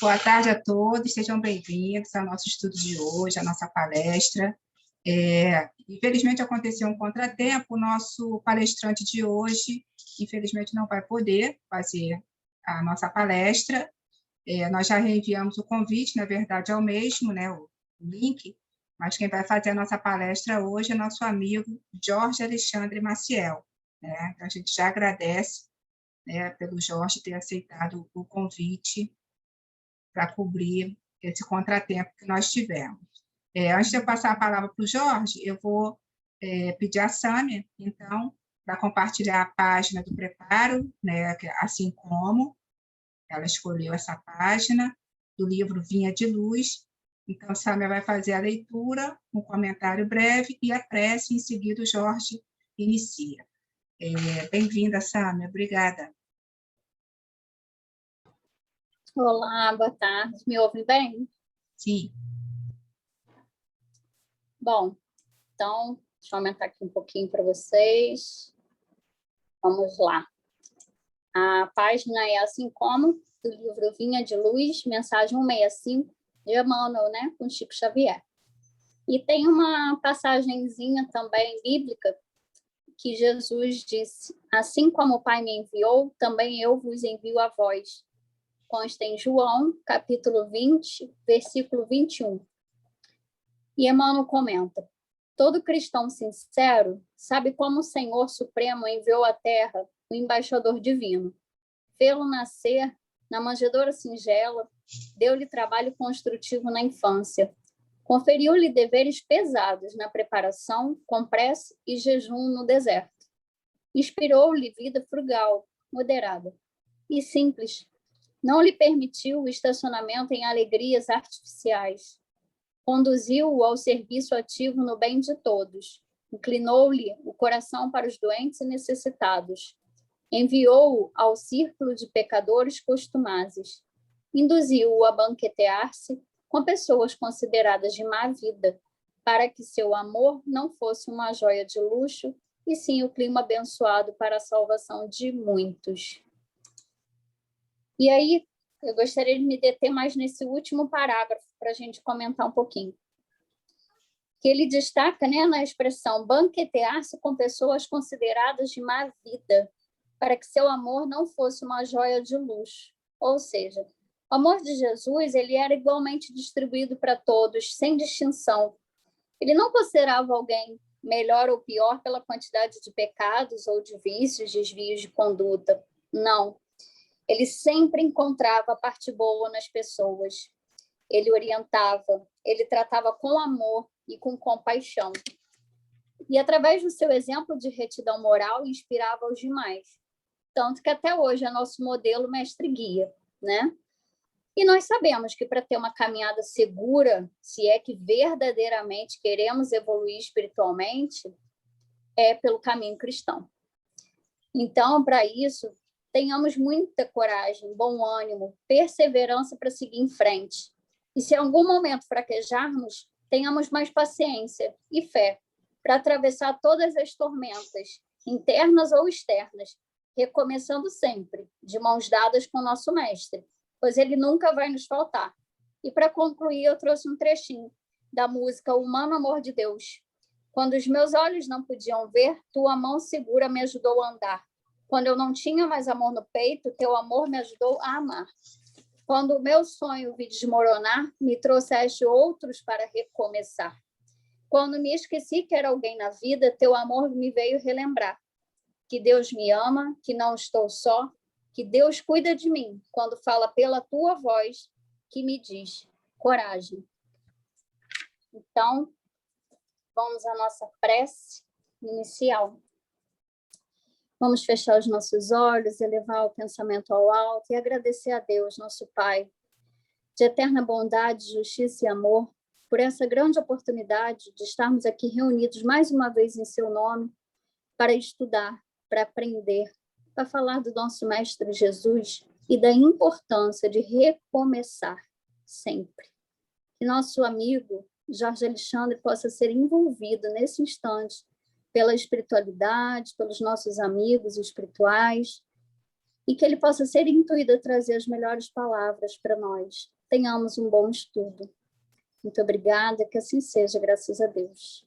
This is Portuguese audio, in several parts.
Boa tarde a todos, sejam bem-vindos ao nosso estudo de hoje, à nossa palestra. Infelizmente aconteceu um contratempo, o nosso palestrante de hoje, infelizmente, não vai poder fazer a nossa palestra. Nós já reenviamos o convite, na verdade é o mesmo, né, o link, mas quem vai fazer a nossa palestra hoje é nosso amigo Jorge Alexandre Maciel, né? Então, a gente já agradece, né, pelo Jorge ter aceitado o convite para cobrir esse contratempo que nós tivemos. Antes de eu passar a palavra para o Jorge, eu vou pedir a Sâmia, então, para compartilhar a página do preparo, né, assim como ela escolheu essa página do livro Vinha de Luz. Então, Sâmia vai fazer a leitura, um comentário breve e a prece, em seguida o Jorge inicia. Bem-vinda, Sâmia, obrigada. Olá, boa tarde. Me ouvem bem? Sim. Bom, então, deixa eu aumentar aqui um pouquinho para vocês. Vamos lá. A página é assim como do livro Vinha de Luz, mensagem 165, de Emmanuel, né, com Chico Xavier. E tem uma passagenzinha também bíblica que Jesus disse: assim como o Pai me enviou, também eu vos envio a vós. Consta em João, capítulo 20, versículo 21. E Emmanuel comenta: todo cristão sincero sabe como o Senhor Supremo enviou à Terra o embaixador divino. Fê-lo nascer na manjedoura singela, deu-lhe trabalho construtivo na infância, conferiu-lhe deveres pesados na preparação, com prece e jejum no deserto. Inspirou-lhe vida frugal, moderada e simples. Não lhe permitiu o estacionamento em alegrias artificiais. Conduziu-o ao serviço ativo no bem de todos. Inclinou-lhe o coração para os doentes e necessitados. Enviou-o ao círculo de pecadores costumazes. Induziu-o a banquetear-se com pessoas consideradas de má vida, para que seu amor não fosse uma joia de luxo, e sim o clima abençoado para a salvação de muitos. E aí, eu gostaria de me deter mais nesse último parágrafo, para a gente comentar um pouquinho. Que ele destaca, né, na expressão banquetear-se com pessoas consideradas de má vida, para que seu amor não fosse uma joia de luxo. Ou seja, o amor de Jesus ele era igualmente distribuído para todos, sem distinção. Ele não considerava alguém melhor ou pior pela quantidade de pecados ou de vícios, desvios de conduta. Não. Ele sempre encontrava a parte boa nas pessoas. Ele orientava, ele tratava com amor e com compaixão. E, através do seu exemplo de retidão moral, inspirava os demais. Tanto que até hoje é nosso modelo mestre-guia, né? E nós sabemos que para ter uma caminhada segura, se é que verdadeiramente queremos evoluir espiritualmente, é pelo caminho cristão. Então, para isso, tenhamos muita coragem, bom ânimo, perseverança para seguir em frente. E se em algum momento fraquejarmos, tenhamos mais paciência e fé para atravessar todas as tormentas, internas ou externas, recomeçando sempre, de mãos dadas com o nosso mestre, pois ele nunca vai nos faltar. E para concluir, eu trouxe um trechinho da música O Humano Amor de Deus. Quando os meus olhos não podiam ver, tua mão segura me ajudou a andar. Quando eu não tinha mais amor no peito, teu amor me ajudou a amar. Quando o meu sonho vi desmoronar, me trouxeste outros para recomeçar. Quando me esqueci que era alguém na vida, teu amor me veio relembrar que Deus me ama, que não estou só, que Deus cuida de mim quando fala pela tua voz, que me diz coragem. Então, vamos à nossa prece inicial. Vamos fechar os nossos olhos, elevar o pensamento ao alto e agradecer a Deus, nosso Pai, de eterna bondade, justiça e amor, por essa grande oportunidade de estarmos aqui reunidos mais uma vez em seu nome, para estudar, para aprender, para falar do nosso Mestre Jesus e da importância de recomeçar sempre. Que nosso amigo Jorge Alexandre possa ser envolvido nesse instante pela espiritualidade, pelos nossos amigos espirituais, e que ele possa ser intuído a trazer as melhores palavras para nós. Tenhamos um bom estudo. Muito obrigada, que assim seja, graças a Deus.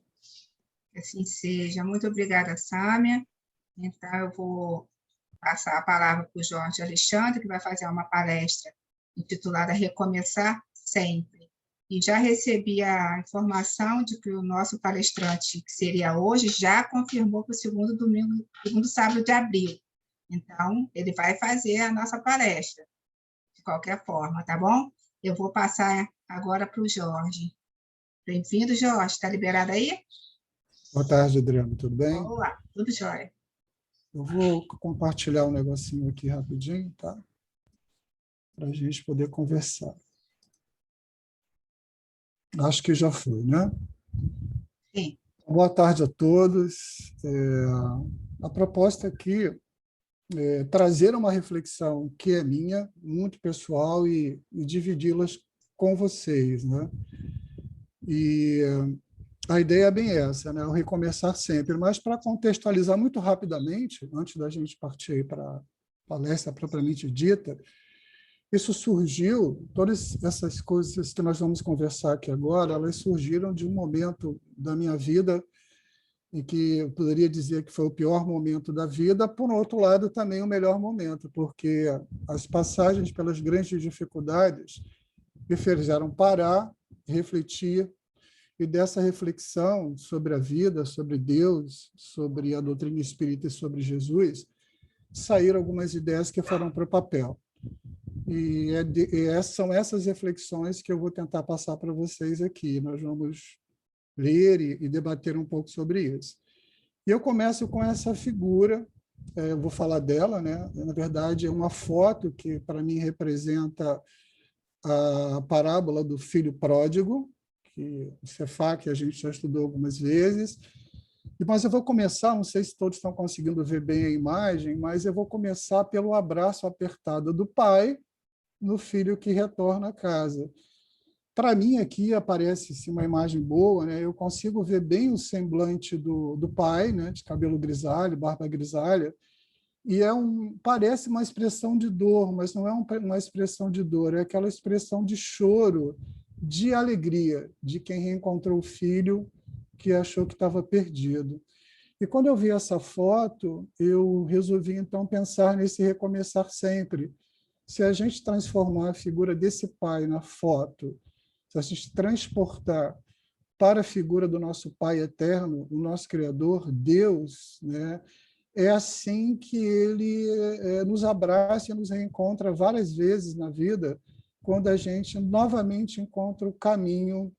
Que assim seja. Muito obrigada, Sâmia. Então, eu vou passar a palavra para o Jorge Alexandre, que vai fazer uma palestra intitulada Recomeçar Sempre. E já recebi a informação de que o nosso palestrante, que seria hoje, já confirmou para o segundo sábado de abril. Então, ele vai fazer a nossa palestra, de qualquer forma, tá bom? Eu vou passar agora para o Jorge. Bem-vindo, Jorge. Está liberado aí? Boa tarde, Adriano. Tudo bem? Olá, tudo jóia. Eu vou compartilhar um negocinho aqui rapidinho, tá? Para a gente poder conversar. Acho que já foi, né? Sim. Boa tarde a todos. A proposta aqui é trazer uma reflexão que é minha, muito pessoal, e dividi-las com vocês, né? E a ideia é bem essa, né? O recomeçar sempre. Mas, para contextualizar muito rapidamente, antes da gente partir para a palestra propriamente dita, isso surgiu, todas essas coisas que nós vamos conversar aqui agora, elas surgiram de um momento da minha vida em que eu poderia dizer que foi o pior momento da vida, por outro lado, também o melhor momento, porque as passagens pelas grandes dificuldades me fizeram parar, refletir, e dessa reflexão sobre a vida, sobre Deus, sobre a doutrina espírita e sobre Jesus, saíram algumas ideias que foram para o papel. E são essas reflexões que eu vou tentar passar para vocês aqui. Nós vamos ler e debater um pouco sobre isso. E eu começo com essa figura, eu vou falar dela, né? Na verdade, é uma foto que, para mim, representa a parábola do filho pródigo, que o Cefá, que a gente já estudou algumas vezes. Mas eu vou começar, não sei se todos estão conseguindo ver bem a imagem, mas eu vou começar pelo abraço apertado do pai no filho que retorna a casa. Para mim, aqui aparece uma imagem boa, né? Eu consigo ver bem o semblante do pai, né? De cabelo grisalho, barba grisalha, e parece uma expressão de dor, mas não é uma expressão de dor, é aquela expressão de choro, de alegria, de quem reencontrou o filho que achou que estava perdido. E quando eu vi essa foto, eu resolvi, então, pensar nesse recomeçar sempre. Se a gente transformar a figura desse pai na foto, se a gente transportar para a figura do nosso Pai eterno, o nosso Criador, Deus, né? É assim que ele nos abraça e nos reencontra várias vezes na vida, quando a gente novamente encontra o caminho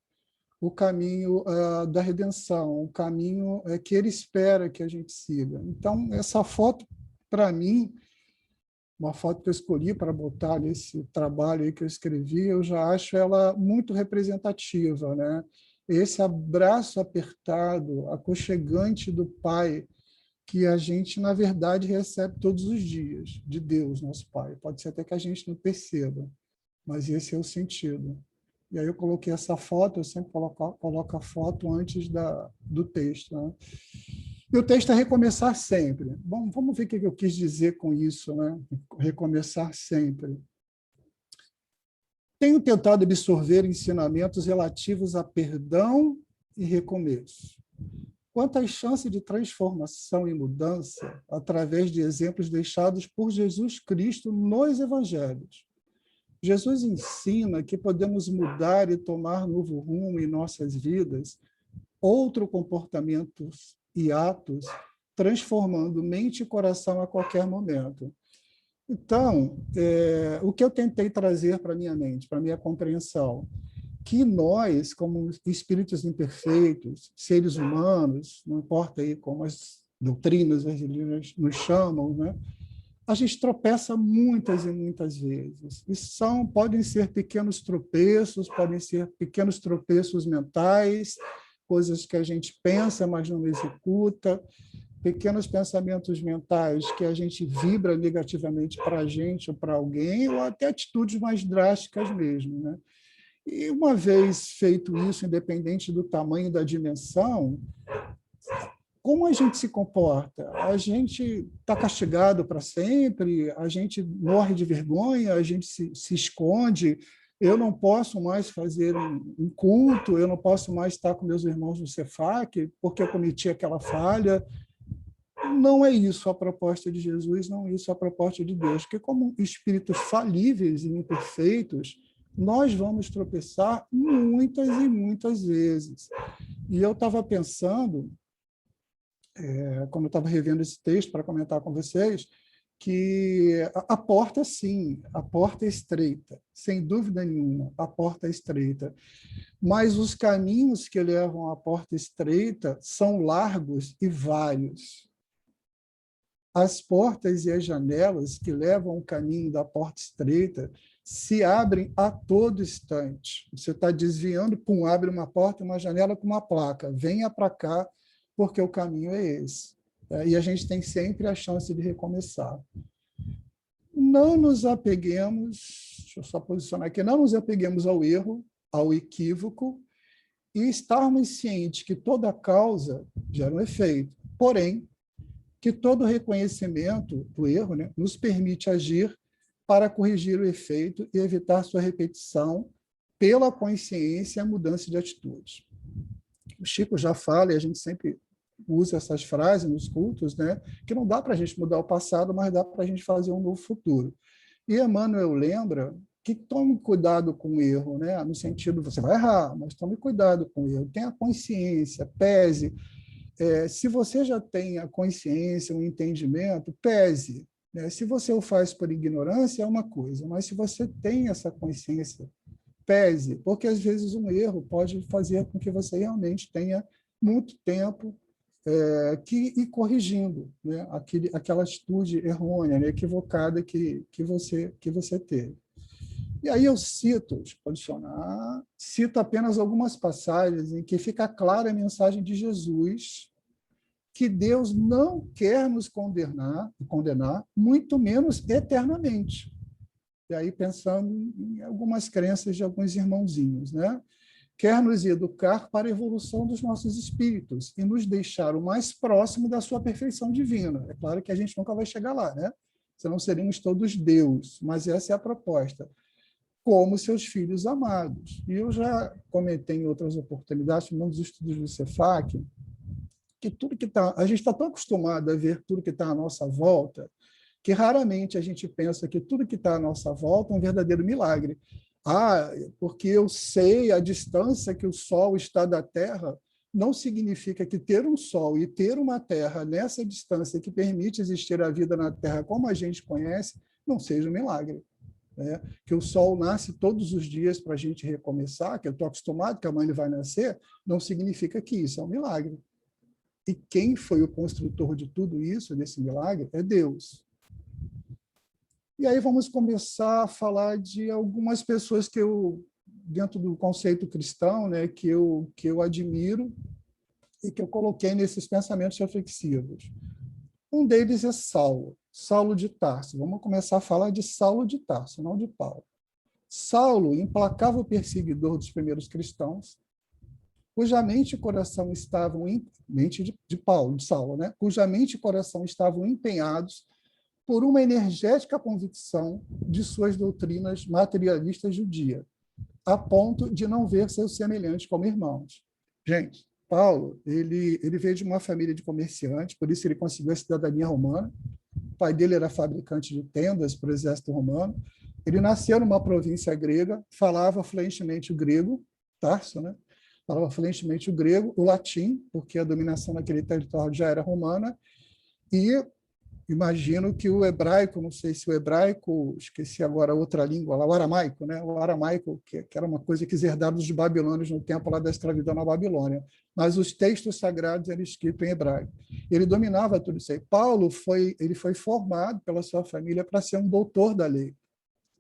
da redenção, o caminho que ele espera que a gente siga. Então, essa foto, para mim, uma foto que eu escolhi para botar nesse trabalho aí que eu escrevi, eu já acho ela muito representativa, né? Esse abraço apertado, aconchegante do Pai, que a gente, na verdade, recebe todos os dias, de Deus, nosso Pai. Pode ser até que a gente não perceba, mas esse é o sentido. E aí eu coloquei essa foto, eu sempre coloco a foto antes do texto, né? E o texto é recomeçar sempre. Bom, vamos ver o que eu quis dizer com isso, né? Recomeçar sempre. Tenho tentado absorver ensinamentos relativos a perdão e recomeço. Quanto às chances de transformação e mudança através de exemplos deixados por Jesus Cristo nos evangelhos. Jesus ensina que podemos mudar e tomar novo rumo em nossas vidas, outros comportamentos e atos, transformando mente e coração a qualquer momento. Então, o que eu tentei trazer para a minha mente, para a minha compreensão, que nós, como espíritos imperfeitos, seres humanos, não importa aí como as doutrinas, as religiões nos chamam, né? A gente tropeça muitas e muitas vezes. E podem ser pequenos tropeços, podem ser pequenos tropeços mentais, coisas que a gente pensa, mas não executa, pequenos pensamentos mentais que a gente vibra negativamente para a gente ou para alguém, ou até atitudes mais drásticas mesmo, né? E uma vez feito isso, independente do tamanho da dimensão, como a gente se comporta? A gente está castigado para sempre? A gente morre de vergonha? A gente se esconde? Eu não posso mais fazer um culto? Eu não posso mais estar com meus irmãos no Cefac porque eu cometi aquela falha? Não é isso a proposta de Jesus, não é isso a proposta de Deus, porque como espíritos falíveis e imperfeitos, nós vamos tropeçar muitas e muitas vezes. E eu estava pensando, quando eu estava revendo esse texto para comentar com vocês, que a porta, sim, a porta é estreita, sem dúvida nenhuma, a porta é estreita, mas os caminhos que levam à porta estreita são largos e vários. As portas e as janelas que levam o caminho da porta estreita se abrem a todo instante. Você está desviando, pum, abre uma porta, uma janela com uma placa. Venha para cá, porque o caminho é esse. E a gente tem sempre a chance de recomeçar. Não nos apeguemos, deixa eu só posicionar aqui, não nos apeguemos ao erro, ao equívoco, e estarmos cientes que toda causa gera um efeito. Porém, que todo reconhecimento do erro, né, nos permite agir para corrigir o efeito e evitar sua repetição pela consciência e a mudança de atitudes. O Chico já fala, e a gente sempre usa essas frases nos cultos, né, que não dá para a gente mudar o passado, mas dá para a gente fazer um novo futuro. E Emmanuel lembra que tome cuidado com o erro, né, no sentido, você vai errar, mas tome cuidado com o erro, tenha consciência, pese. Se você já tem a consciência, o entendimento, pese. Né? Se você o faz por ignorância, é uma coisa, mas se você tem essa consciência, pese, porque às vezes um erro pode fazer com que você realmente tenha muito tempo que ir corrigindo, né? Aquela atitude errônea, né? Equivocada que você teve. E aí eu cito, deixa eu posicionar, cito apenas algumas passagens em que fica clara a mensagem de Jesus, que Deus não quer nos condenar, muito menos eternamente. E aí pensando em algumas crenças de alguns irmãozinhos, né? Quer nos educar para a evolução dos nossos espíritos e nos deixar o mais próximo da sua perfeição divina. É claro que a gente nunca vai chegar lá, né? Senão seríamos todos Deus, mas essa é a proposta. Como seus filhos amados. E eu já comentei em outras oportunidades, nos estudos do Cefac, que tudo que está... A gente está tão acostumado a ver tudo que está à nossa volta, que raramente a gente pensa que tudo que está à nossa volta é um verdadeiro milagre. Porque eu sei a distância que o Sol está da Terra, não significa que ter um Sol e ter uma Terra nessa distância que permite existir a vida na Terra como a gente conhece, não seja um milagre. Né? Que o sol nasce todos os dias para a gente recomeçar, que eu estou acostumado que amanhã ele vai nascer, não significa que isso é um milagre. E quem foi o construtor de tudo isso, desse milagre, é Deus. E aí vamos começar a falar de algumas pessoas que eu, dentro do conceito cristão, né, que eu admiro e que eu coloquei nesses pensamentos reflexivos. Um deles é Saulo de Tarso. Vamos começar a falar de Saulo de Tarso, não de Paulo. Saulo, implacável perseguidor dos primeiros cristãos, cuja mente e coração estavam de Saulo, né? Cuja mente e coração estavam empenhados por uma energética convicção de suas doutrinas materialistas judias, a ponto de não ver seus semelhantes como irmãos. Gente, Paulo, ele veio de uma família de comerciantes, por isso ele conseguiu a cidadania romana. O pai dele era fabricante de tendas para o exército romano. Ele nasceu numa província grega, falava fluentemente o grego, Tarso, né? Falava fluentemente o grego, o latim, porque a dominação naquele território já era romana, e imagino que o hebraico, não sei se o hebraico, esqueci agora outra língua, lá, o aramaico, né? O aramaico, que era uma coisa que eles herdaram dos babilônios no tempo lá da escravidão na Babilônia. Mas os textos sagrados eram escritos em hebraico. Ele dominava tudo isso aí. Paulo foi formado pela sua família para ser um doutor da lei.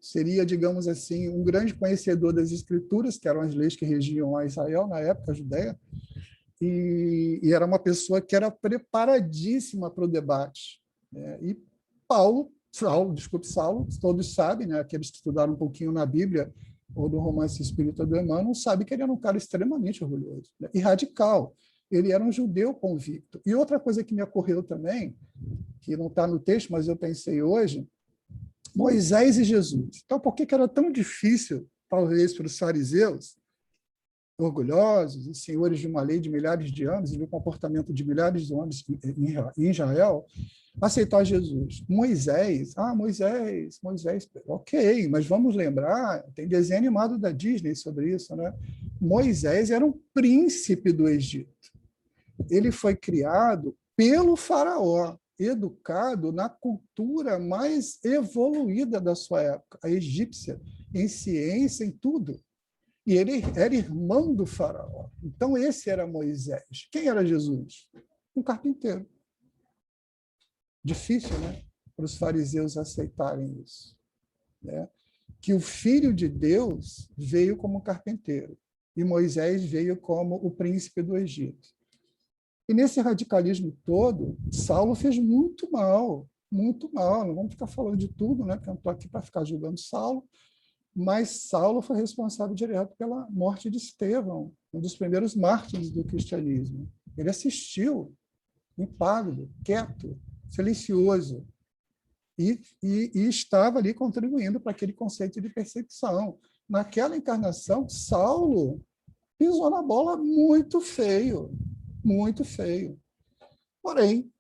Seria, digamos assim, um grande conhecedor das escrituras, que eram as leis que regiam a Israel na época, a Judéia, e era uma pessoa que era preparadíssima para o debate. E Saulo, todos sabem, né, aqueles que estudaram um pouquinho na Bíblia ou no romance espírita do Emmanuel, sabem que ele era um cara extremamente orgulhoso, né, e radical. ele era um judeu convicto. E outra coisa que me ocorreu também, que não está no texto, mas eu pensei hoje, Moisés e Jesus. Então, por que era tão difícil, talvez, para os fariseus, orgulhosos e senhores de uma lei de milhares de anos e do comportamento de milhares de anos em Israel, aceitar Jesus? Moisés, ok, mas vamos lembrar, tem desenho animado da Disney sobre isso, né? Moisés era um príncipe do Egito. Ele foi criado pelo faraó, educado na cultura mais evoluída da sua época, a egípcia, em ciência, em tudo. E ele era irmão do faraó. Então, esse era Moisés. Quem era Jesus? Um carpinteiro. Difícil, né? Para os fariseus aceitarem isso. Né? Que o Filho de Deus veio como carpinteiro e Moisés veio como o príncipe do Egito. E nesse radicalismo todo, Saulo fez muito mal, muito mal. Não vamos ficar falando de tudo, né? Porque eu não estou aqui para ficar julgando Saulo, mas Saulo foi responsável direto pela morte de Estevão, um dos primeiros mártires do cristianismo. Ele assistiu, impávido, quieto, silencioso, e estava ali contribuindo para aquele conceito de perseguição. Naquela encarnação, Saulo pisou na bola muito feio, muito feio. Porém,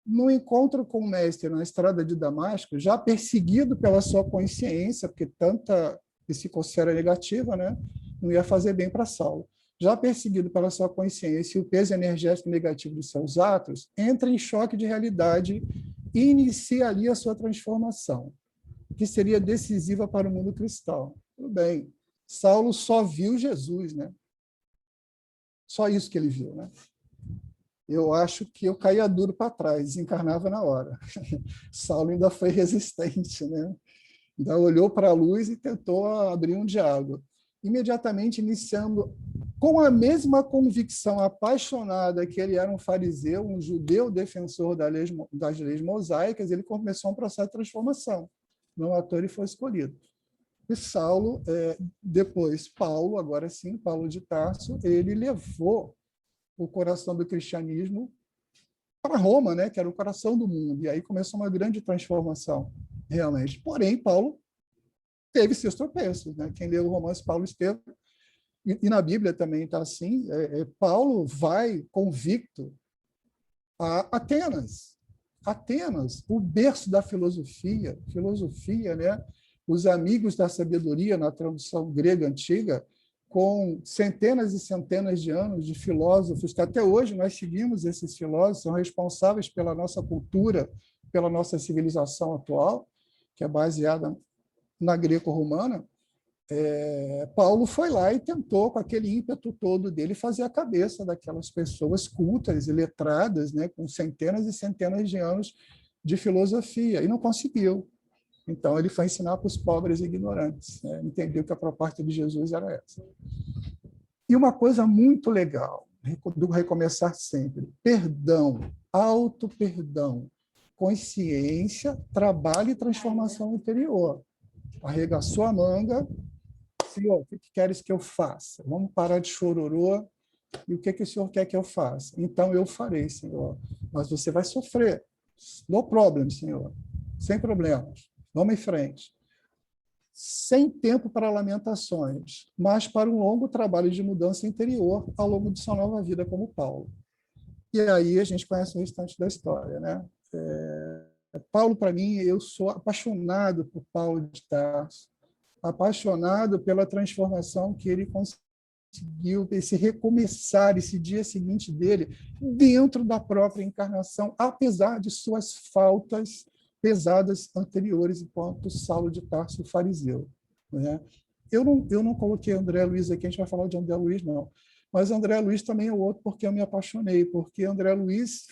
no encontro com o mestre na estrada de Damasco, já perseguido pela sua consciência, porque tanta psicosfera negativa, né, não ia fazer bem para Saulo. Já perseguido pela sua consciência e o peso energético negativo dos seus atos, entra em choque de realidade e inicia ali a sua transformação, que seria decisiva para o mundo cristão. Tudo bem, Saulo só viu Jesus, né? Só isso que ele viu, né? Eu acho que eu caía duro para trás, desencarnava na hora. Saulo ainda foi resistente, né? Ainda olhou para a luz e tentou abrir um diálogo. Imediatamente iniciando com a mesma convicção apaixonada que ele era um fariseu, um judeu defensor das leis mosaicas, ele começou um processo de transformação. Não à toa ele foi escolhido. E Saulo, depois Paulo, agora sim, Paulo de Tarso, ele levou o coração do cristianismo para Roma, né, que era o coração do mundo. E aí começou uma grande transformação, realmente. Porém, Paulo teve seus tropeços. Né? Quem leu o romance Paulo Estevão, e na Bíblia também está assim, Paulo vai convicto a Atenas. Atenas, o berço da filosofia, né? Os amigos da sabedoria, na tradução grega antiga, com centenas e centenas de anos de filósofos, que até hoje nós seguimos esses filósofos, são responsáveis pela nossa cultura, pela nossa civilização atual, que é baseada na greco-romana. Paulo foi lá e tentou, com aquele ímpeto todo dele, fazer a cabeça daquelas pessoas cultas e letradas, né, com centenas e centenas de anos de filosofia, e não conseguiu. Então, ele foi ensinar para os pobres e ignorantes, né? Entendeu que a proposta de Jesus era essa. E uma coisa muito legal do recomeçar sempre: perdão, auto-perdão, consciência, trabalho e transformação interior. Arregaçou a manga, Senhor, o que queres que eu faça? Vamos parar de chororô, e o que o Senhor quer que eu faça? Então, eu farei, Senhor, mas você vai sofrer. No problem, Senhor, sem problemas. Vamos em frente. Sem tempo para lamentações, mas para um longo trabalho de mudança interior ao longo de sua nova vida como Paulo. E aí a gente conhece o restante da história, né? Paulo, para mim, eu sou apaixonado por Paulo de Tarso, apaixonado pela transformação que ele conseguiu, esse recomeçar, esse dia seguinte dele, dentro da própria encarnação, apesar de suas faltas pesadas anteriores, enquanto Saulo de Tarso, o fariseu. Né? Eu não coloquei André Luiz aqui, a gente vai falar de André Luiz, não. Mas André Luiz também é outro porque eu me apaixonei, porque André Luiz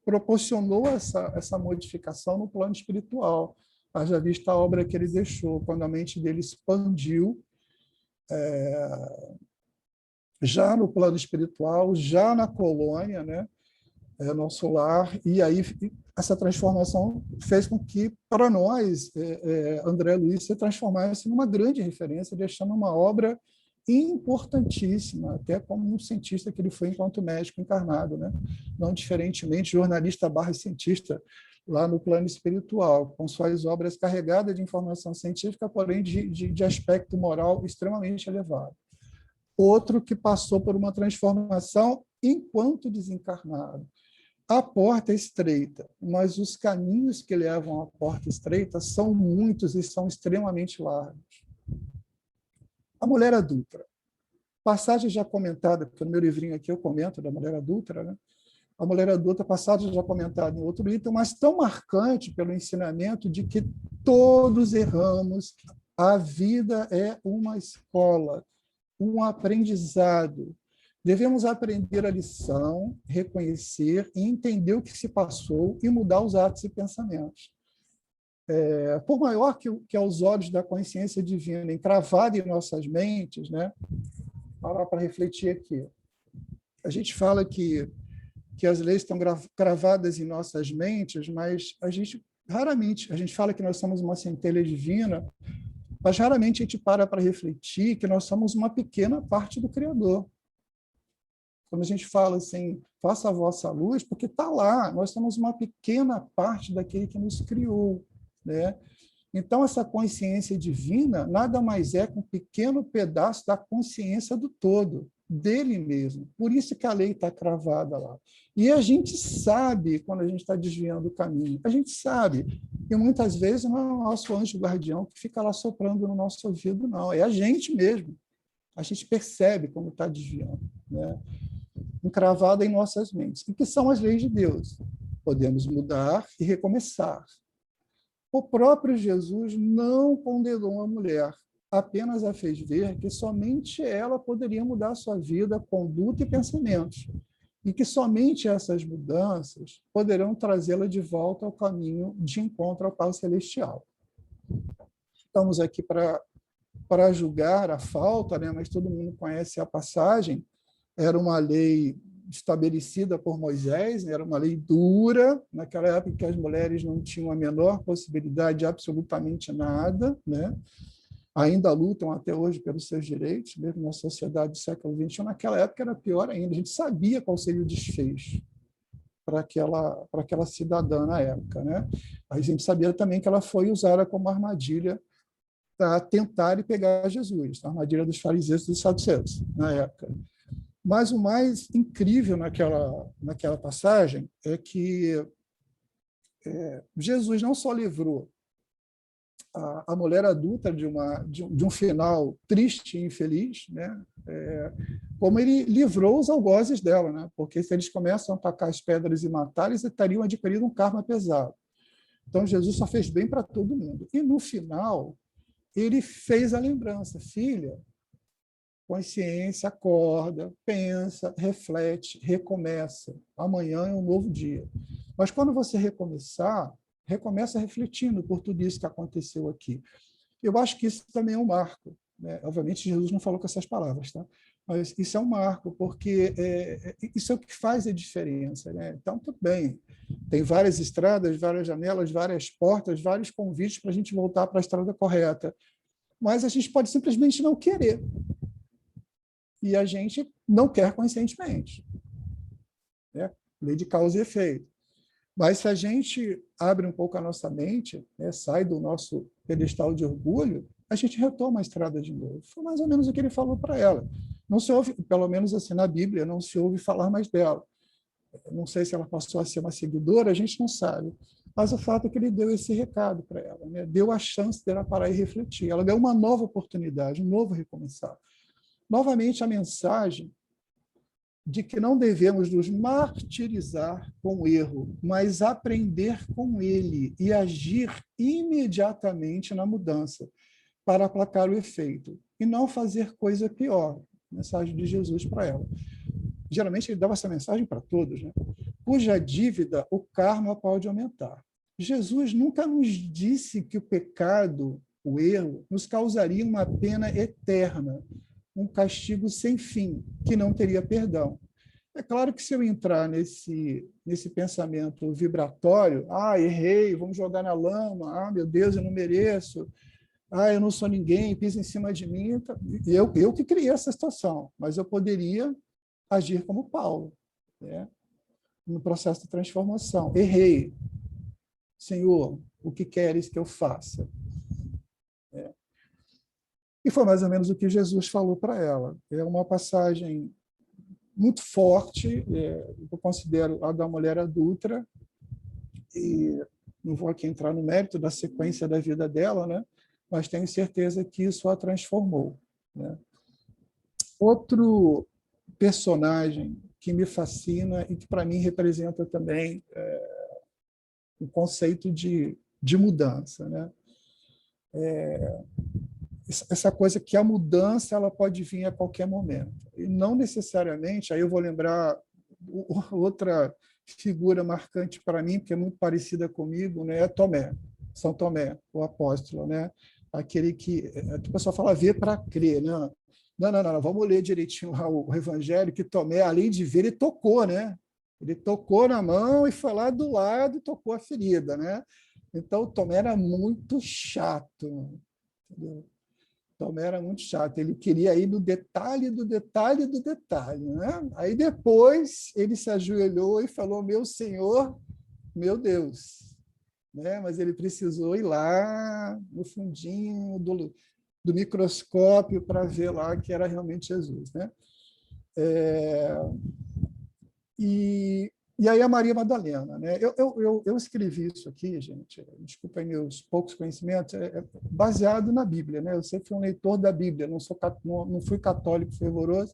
proporcionou essa modificação no plano espiritual. Haja vista a obra que ele deixou, quando a mente dele expandiu, já no plano espiritual, já na colônia, né? Nosso lar, e aí essa transformação fez com que, para nós, André Luiz se transformasse numa grande referência, deixando uma obra importantíssima, até como um cientista que ele foi enquanto médico encarnado, né? Não diferentemente, jornalista / cientista lá no plano espiritual, com suas obras carregadas de informação científica, porém de aspecto moral extremamente elevado. Outro que passou por uma transformação enquanto desencarnado. A porta é estreita, mas os caminhos que levam à porta estreita são muitos e são extremamente largos. A mulher adulta. Passagem já comentada, porque no meu livrinho aqui eu comento da mulher adulta, né? A mulher adulta, passagem já comentada em outro item, mas tão marcante pelo ensinamento de que todos erramos, a vida é uma escola, um aprendizado. Devemos aprender a lição, reconhecer e entender o que se passou e mudar os atos e pensamentos. Por maior que aos olhos da consciência divina encravada em nossas mentes, né? Parar para refletir aqui. A gente fala que as leis estão cravadas em nossas mentes, mas a gente fala que nós somos uma centelha divina, mas raramente a gente para refletir que nós somos uma pequena parte do Criador. Quando a gente fala assim, faça a vossa luz, porque está lá, nós somos uma pequena parte daquele que nos criou, né? Então, essa consciência divina nada mais é que um pequeno pedaço da consciência do todo, dele mesmo. Por isso que a lei está cravada lá. E a gente sabe quando a gente está desviando o caminho. A gente sabe. E muitas vezes não é o nosso anjo guardião que fica lá soprando no nosso ouvido, não. É a gente mesmo. A gente percebe quando está desviando, né? Encravada em nossas mentes. E que são as leis de Deus. Podemos mudar e recomeçar. O próprio Jesus não condenou a mulher, apenas a fez ver que somente ela poderia mudar a sua vida, conduta e pensamentos, e que somente essas mudanças poderão trazê-la de volta ao caminho de encontro ao Pai Celestial. Estamos aqui para julgar a falta, né? Mas todo mundo conhece a passagem. Era uma lei estabelecida por Moisés, né? Era uma lei dura, naquela época que as mulheres não tinham a menor possibilidade de absolutamente nada, né? Ainda lutam até hoje pelos seus direitos, mesmo na sociedade do século XXI. Naquela época era pior ainda, a gente sabia qual seria o desfecho para aquela cidadã na época, né? A gente sabia também que ela foi usada como armadilha para tentar e pegar Jesus, a armadilha dos fariseus e dos saduceus na época. Mas o mais incrível naquela passagem é que Jesus não só livrou a mulher adulta de um final triste e infeliz, né? Como ele livrou os algozes dela, né? Porque se eles começam a atacar as pedras e matar, eles teriam adquirido um karma pesado. Então, Jesus só fez bem para todo mundo. E, no final, ele fez a lembrança: filha, consciência, acorda, pensa, reflete, recomeça. Amanhã é um novo dia. Mas quando você recomeça refletindo por tudo isso que aconteceu aqui. Eu acho que isso também é um marco, né? Obviamente, Jesus não falou com essas palavras, tá? Mas isso é um marco, porque isso é o que faz a diferença, né? Então, tudo bem. Tem várias estradas, várias janelas, várias portas, vários convites para a gente voltar para a estrada correta. Mas a gente pode simplesmente não querer. E a gente não quer conscientemente, né? Lei de causa e efeito. Mas se a gente abre um pouco a nossa mente, né, sai do nosso pedestal de orgulho, a gente retoma a estrada de novo. Foi mais ou menos o que ele falou para ela. Não se ouve, pelo menos assim na Bíblia, não se ouve falar mais dela. Não sei se ela passou a ser uma seguidora, a gente não sabe. Mas o fato é que ele deu esse recado para ela, né? Deu a chance dela parar e refletir. Ela deu uma nova oportunidade, um novo recomeçar. Novamente, a mensagem de que não devemos nos martirizar com o erro, mas aprender com ele e agir imediatamente na mudança para aplacar o efeito e não fazer coisa pior. Mensagem de Jesus para ela. Geralmente ele dava essa mensagem para todos, né? Cuja dívida o karma pode aumentar. Jesus nunca nos disse que o pecado, o erro, nos causaria uma pena eterna, um castigo sem fim, que não teria perdão. É claro que se eu entrar nesse pensamento vibratório, errei, vamos jogar na lama, meu Deus, eu não mereço, eu não sou ninguém, pisa em cima de mim. Eu que criei essa situação, mas eu poderia agir como Paulo, né? No processo de transformação. Errei. Senhor, o que queres que eu faça? E foi mais ou menos o que Jesus falou para ela. É uma passagem muito forte, eu considero a da mulher adúltera, e não vou aqui entrar no mérito da sequência da vida dela, né? Mas tenho certeza que isso a transformou, né? Outro personagem que me fascina e que, para mim, representa também o conceito de mudança, né? Essa coisa que a mudança ela pode vir a qualquer momento. E não necessariamente, aí eu vou lembrar outra figura marcante para mim, que é muito parecida comigo, né? É Tomé, São Tomé, o apóstolo, né? Aquele que a pessoa fala ver para crer, né? Não, vamos ler direitinho lá o Evangelho, que Tomé, além de ver, ele tocou, né? Ele tocou na mão e foi lá do lado e tocou a ferida, né? Então, o Tomé era muito chato, entendeu? Tomé era muito chato, ele queria ir no detalhe do detalhe do detalhe, né? Aí depois ele se ajoelhou e falou: meu Senhor, meu Deus, né? Mas ele precisou ir lá no fundinho do microscópio para ver lá que era realmente Jesus, né? E aí a Maria Madalena, né? Eu escrevi isso aqui, gente, desculpem meus poucos conhecimentos, baseado na Bíblia, né? Eu sempre fui um leitor da Bíblia, não fui católico fervoroso,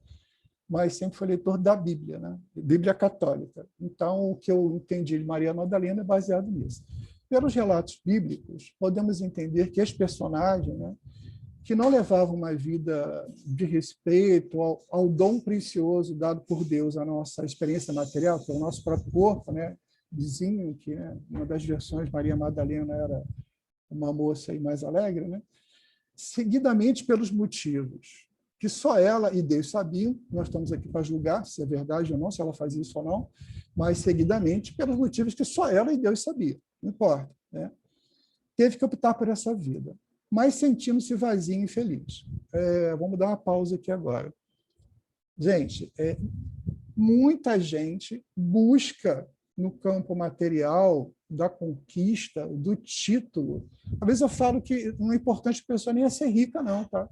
mas sempre fui leitor da Bíblia, né? Bíblia católica. Então, o que eu entendi de Maria Madalena é baseado nisso. Pelos relatos bíblicos, podemos entender que esse personagem, né, que não levava uma vida de respeito ao dom precioso dado por Deus à nossa experiência material, que é o nosso próprio corpo, né? Diziam que, né, uma das versões, Maria Madalena era uma moça aí mais alegre, né? Seguidamente pelos motivos que só ela e Deus sabiam, nós estamos aqui para julgar se é verdade ou não, se ela faz isso ou não, mas seguidamente pelos motivos que só ela e Deus sabiam, não importa, né? Teve que optar por essa vida, mas sentindo-se vazio e infeliz. Vamos dar uma pausa aqui agora. Gente, muita gente busca no campo material da conquista, do título. Às vezes eu falo que não é importante a pessoa nem é ser rica, não, tá?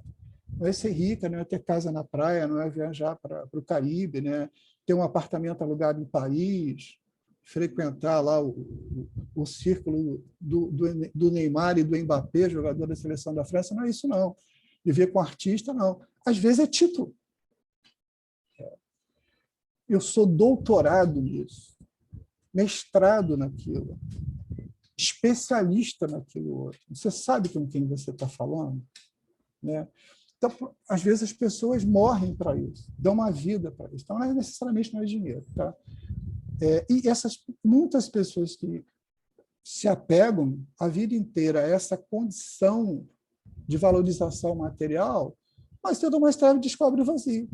Não é ser rica, não é ter casa na praia, não é viajar para o Caribe, né? Ter um apartamento alugado em Paris, frequentar lá o círculo do Neymar e do Mbappé, jogador da seleção da França. Não é isso, não. Viver com artista, não. Às vezes é título. Eu sou doutorado nisso, mestrado naquilo, especialista naquilo outro. Você sabe com quem você está falando, né? Então, às vezes as pessoas morrem para isso, dão uma vida para isso. Então, não é necessariamente não é dinheiro, tá? E muitas pessoas que se apegam a vida inteira a essa condição de valorização material, mas cedo mais tarde descobre o vazio.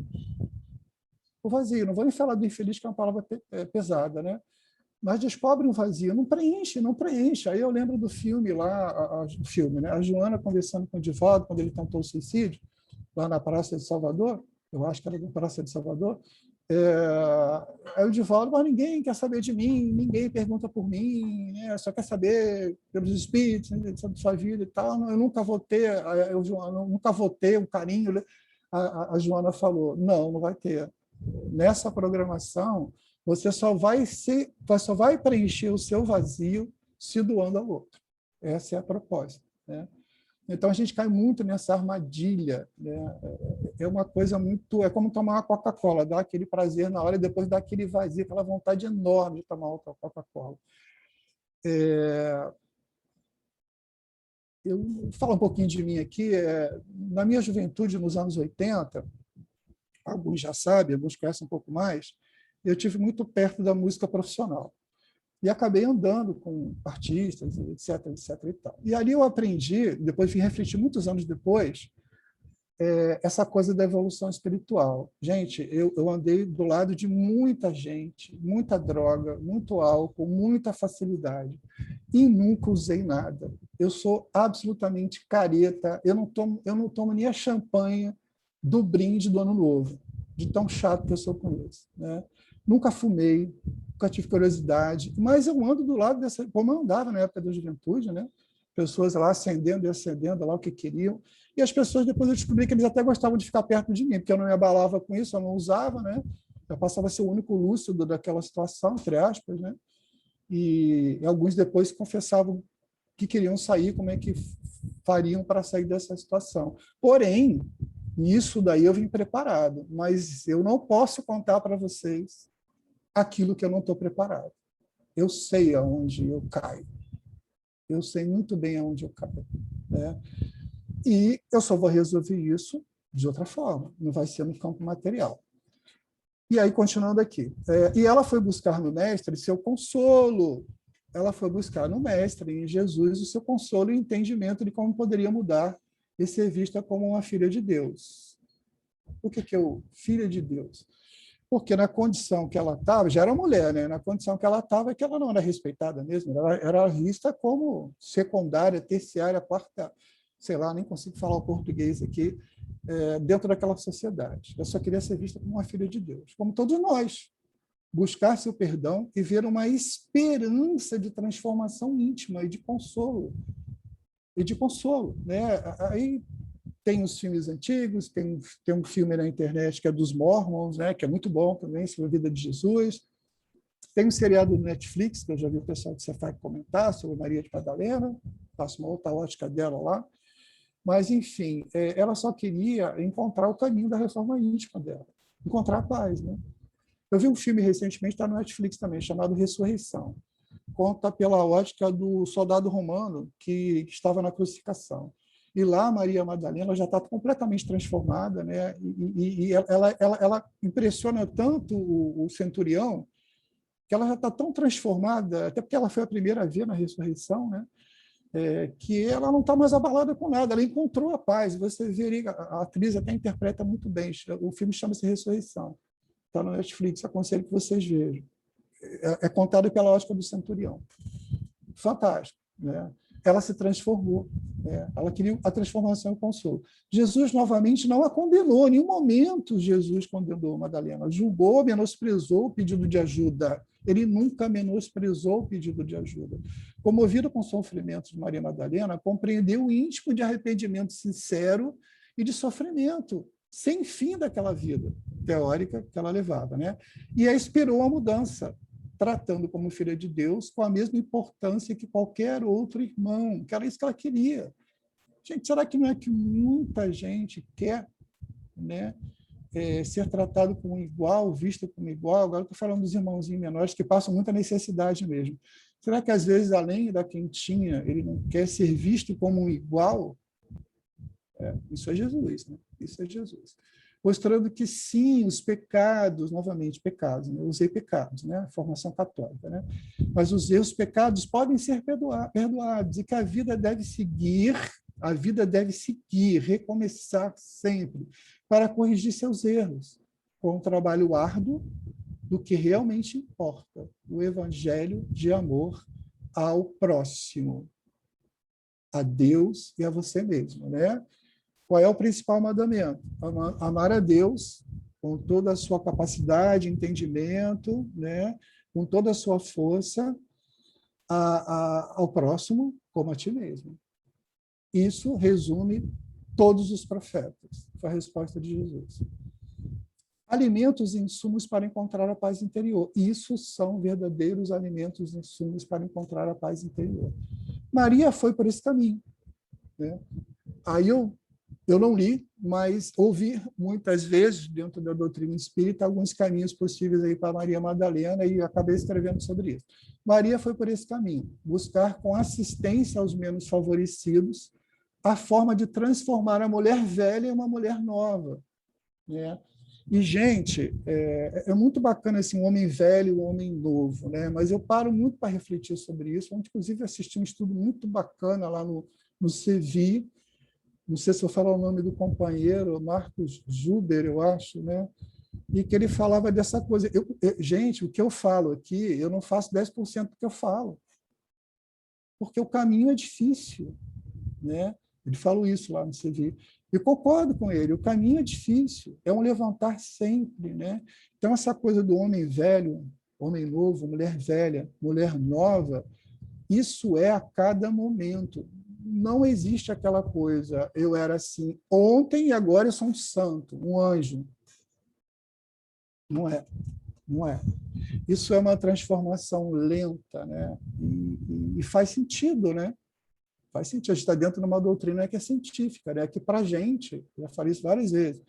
O vazio, não vou nem falar do infeliz, que é uma palavra pesada, né? Mas descobre um vazio, não preenche, não preenche. Aí eu lembro do filme lá, né? A Joana conversando com o Divaldo, quando ele tentou o suicídio, lá na Praça de Salvador, eu acho que era na Praça de Salvador. Aí o Divaldo: mas ninguém quer saber de mim, ninguém pergunta por mim, né? Só quer saber pelos espíritos, né, sobre sua vida e tal. Eu nunca vou ter, nunca vou ter um carinho. A Joana falou: não vai ter. Nessa programação, você só vai preencher o seu vazio se doando ao outro. Essa é a proposta, né? Então, a gente cai muito nessa armadilha, né? É uma coisa muito... É como tomar uma Coca-Cola, dá aquele prazer na hora e depois dá aquele vazio, aquela vontade enorme de tomar outra Coca-Cola. Eu vou falar um pouquinho de mim aqui. Na minha juventude, nos anos 80, alguns já sabem, alguns conhecem um pouco mais, eu tive muito perto da música profissional. E acabei andando com artistas, etc, etc e tal. E ali eu aprendi, depois vim refletir muitos anos depois, essa coisa da evolução espiritual. Gente, eu andei do lado de muita gente, muita droga, muito álcool, muita facilidade, e nunca usei nada. eu sou absolutamente careta, eu não tomo nem a champanhe do brinde do Ano Novo, de tão chato que eu sou com isso, né? Nunca fumei, nunca tive curiosidade, mas eu ando do lado dessa, como eu andava na época da juventude, né? Pessoas lá acendendo e acendendo lá o que queriam, e as pessoas depois eu descobri que eles até gostavam de ficar perto de mim, porque eu não me abalava com isso, eu não usava, né? Eu passava a ser o único lúcido daquela situação, entre aspas, né? E alguns depois confessavam que queriam sair, como é que fariam para sair dessa situação. Porém, nisso daí eu vim preparado, mas eu não posso contar para vocês aquilo que eu não estou preparado. Eu sei aonde eu caio. Eu sei muito bem aonde eu caio, né? E eu só vou resolver isso de outra forma, não vai ser no campo material. E aí, continuando aqui. E ela foi buscar no Mestre seu consolo. Ela foi buscar no Mestre, em Jesus, o seu consolo e entendimento de como poderia mudar e ser vista como uma filha de Deus. O que é o filha de Deus? Porque na condição que ela estava, já era mulher, né? Na condição que ela estava, é que ela não era respeitada mesmo, ela era vista como secundária, terciária, quarta, sei lá, nem consigo falar o português aqui, dentro daquela sociedade. Ela só queria ser vista como uma filha de Deus, como todos nós. Buscar seu perdão e ver uma esperança de transformação íntima e de consolo. Né? Aí tem os filmes antigos, tem um filme na internet que é dos Mormons, né? Que é muito bom também, sobre a vida de Jesus. Tem um seriado do Netflix, que eu já vi o pessoal do Cefai comentar, sobre Maria de Madalena, faço uma outra ótica dela lá. Mas, enfim, ela só queria encontrar o caminho da reforma íntima dela, encontrar a paz. Né? Eu vi um filme recentemente, está no Netflix também, chamado Ressurreição. Conta pela ótica do soldado romano que estava na crucificação. E lá, Maria Madalena já está completamente transformada, né? E ela impressiona tanto o centurião, que ela já está tão transformada, até porque ela foi a primeira a ver na ressurreição, né? Que ela não está mais abalada com nada, ela encontrou a paz. Você veria, a atriz até interpreta muito bem. O filme chama-se Ressurreição. Está no Netflix, aconselho que vocês vejam. É contado pela ótica do centurião. Fantástico. Né? Ela se transformou. Né? Ela queria a transformação e o consolo. Jesus, novamente, não a condenou. Em nenhum momento Jesus condenou Madalena. Julgou, menosprezou o pedido de ajuda. Ele nunca menosprezou o pedido de ajuda. Comovido com os sofrimentos de Maria Madalena, compreendeu o íntimo de arrependimento sincero e de sofrimento, sem fim daquela vida teórica que ela levava. Né? E a esperou a mudança, tratando como filha de Deus com a mesma importância que qualquer outro irmão, que era isso que ela queria. Gente, será que não é que muita gente quer, né, ser tratado como igual, visto como igual? Agora estou falando dos irmãozinhos menores que passam muita necessidade mesmo. Será que, às vezes, além da quentinha, ele não quer ser visto como um igual? Isso é Jesus, né? Isso é Jesus. Mostrando que, sim, os pecados, novamente, pecados, né? Eu usei pecados, né? Formação católica, né? Mas os erros, pecados podem ser perdoados e que a vida deve seguir, recomeçar sempre para corrigir seus erros, com um trabalho árduo do que realmente importa, o evangelho de amor ao próximo, a Deus e a você mesmo, né? Qual é o principal mandamento? Amar a Deus com toda a sua capacidade, entendimento, né? Com toda a sua força, ao próximo como a ti mesmo. Isso resume todos os profetas. Foi a resposta de Jesus. Alimentos e insumos para encontrar a paz interior. Isso são verdadeiros alimentos e insumos para encontrar a paz interior. Maria foi por esse caminho. Né? Aí eu não li, mas ouvi muitas vezes, dentro da doutrina espírita, alguns caminhos possíveis aí para Maria Madalena e acabei escrevendo sobre isso. Maria foi por esse caminho, buscar com assistência aos menos favorecidos a forma de transformar a mulher velha em uma mulher nova. Né? E, gente, é muito bacana assim, um homem velho e um homem novo, né? Mas eu paro muito para refletir sobre isso. Eu, inclusive, assisti um estudo muito bacana lá no CEVI, não sei se eu falo o nome do companheiro, Marcos Zuber, eu acho, né? E que ele falava dessa coisa. Gente, o que eu falo aqui, eu não faço 10% do que eu falo. porque o caminho é difícil, né? Ele falou isso lá no CV. Eu concordo com ele, o caminho é difícil, é um levantar sempre, né? Então, essa coisa do homem velho, homem novo, mulher velha, mulher nova, isso é a cada momento. Não existe aquela coisa, eu era assim ontem e agora eu sou um santo, um anjo. Não é, não é. Isso é uma transformação lenta, né? E faz sentido, né? Faz sentido. A gente está dentro de uma doutrina que é científica, né? Que para a gente, já falei isso várias vezes,